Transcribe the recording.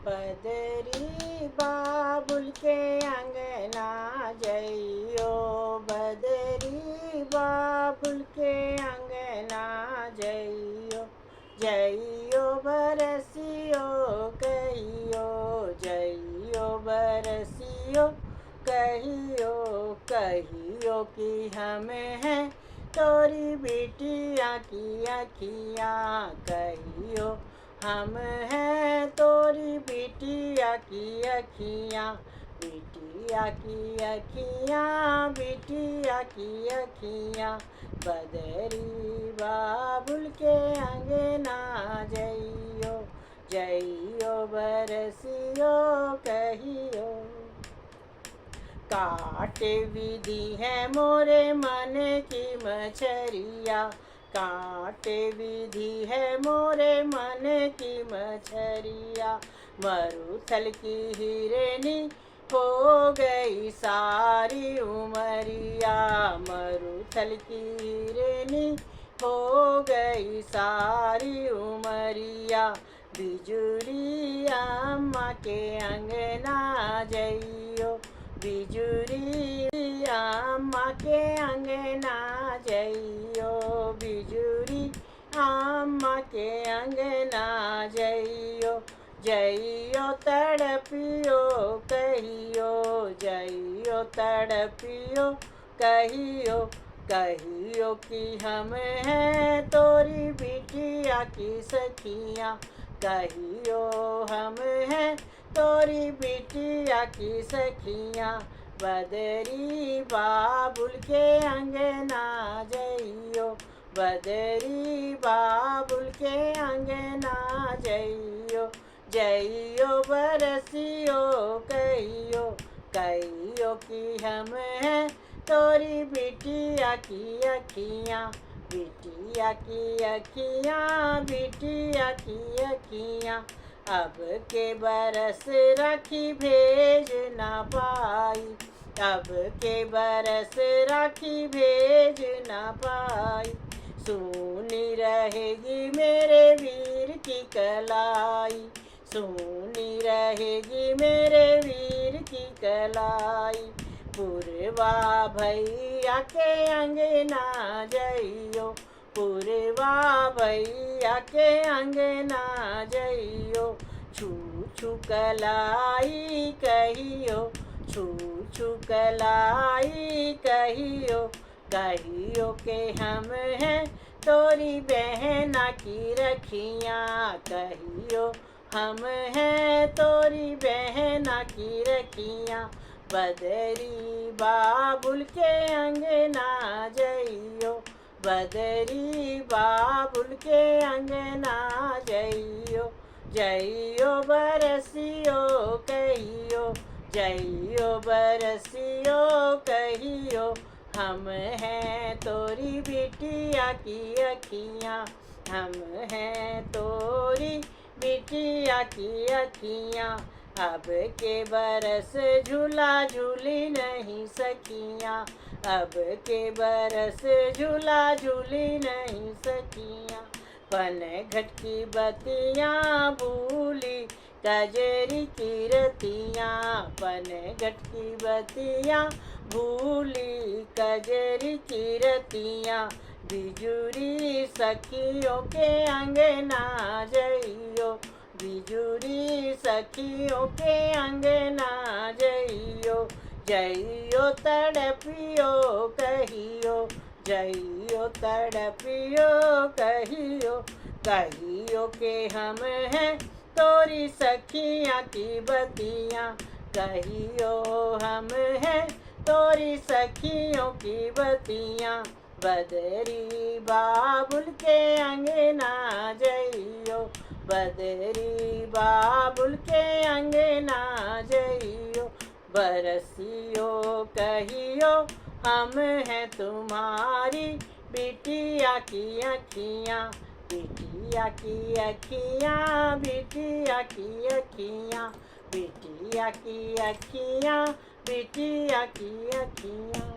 बदरी बाबुल के अंगना जइयो, बदरी बाबुल के अंगना जइयो, जइयो बरसियो कहियो, जइयो बरसियो कहियो, कहियो कि हम हैं तोरी बिटिया की अखियाँ, कहियो हम हैं तोरी बिटिया की अखियाँ, बिटिया की अखियाँ, बिटिया की अखियाँ, बदरी बाबुल के अंगना जइयो, जइयो बरसियो कहियो। काटे विधि है मोरे मन की मछरिया, काटे विधि है मोरे मन की मछरिया, मरुथल की हिरनी हो गई सारी उमरिया, मरुथल की हिरनी हो गई सारी उमरिया, बिजुरी अम्मा के अंगना जइयो, बिजुरी अम्मा के अंगना जइयो, बिजुरी अम्मा के अंगना जइयो, जइयो तड़पियो कहियो, जइयो तड़पियो कहियो, कहियो कि हम हैं तोरी बिटिया की सखियाँ, कहियो हम हैं तोरी बिटिया की सखियाँ, बदरी बाबुल के अंगना जइयो, बदरी बाबुल के अंगना जइयो, जइयो बरसियो कहियो, कहियो कि हम हैं तोरी बिटिया की अखियाँ, बिटिया की अखियाँ, बिटिया की अखियाँ, अब के बरस राखी भेज ना पाई, अब के बरस राखी भेज ना पाई, सुनी रहेगी मेरे वीर की कलाई, सुनी रहेगी मेरे वीर की कलाई, पुरवा भैया के अंगना जइयो, पुरवा भैया के अंगना जइयो, छू छू कलाई कहियो, छू छू कलाई कहियो, कहियो के हम हैं तोरी बहना की रखियाँ, कहियो हम हैं तोरी बहना की रखियाँ, बदरी बाबुल के अंगना जइयो, बदरी बाबुल के अंगना जइयो, जइयो बरसियो कहियो, जइयो बरसियो कहियो, हम हैं तोरी बिटिया की अखियाँ, हम हैं तोरी बिटिया की अखियाँ, अब के बरस झूला झूली नहीं सकियाँ, अब के बरस झूला झूली नहीं सकियाँ, पनघट की बत्तियाँ भूली कजरी की रतियाँ, पनघट की बत्तियाँ भूली कजरी की रतियाँ, बिजुरी सखियों के अंगना जइयो, बिजुरी सखियों के अंगना जइयो, जइयो तड़पियो कहियो, जइयो तड़पियो कहियो, कहियो के हम हैं तोरी सखियाँ की बतियाँ, कहियो हम हैं तोरी सखियों की बतियाँ, बदरी बाबुल के अंगना जइयो, बदरी बाबुल के अंगना जइयो, बरसियो कहियो हम हैं तुम्हारी बिटिया की अखियाँ, बिटिया की अखियाँ, बिटिया की अखियाँ, बिटिया की अखियाँ, बिटिया की अखियाँ।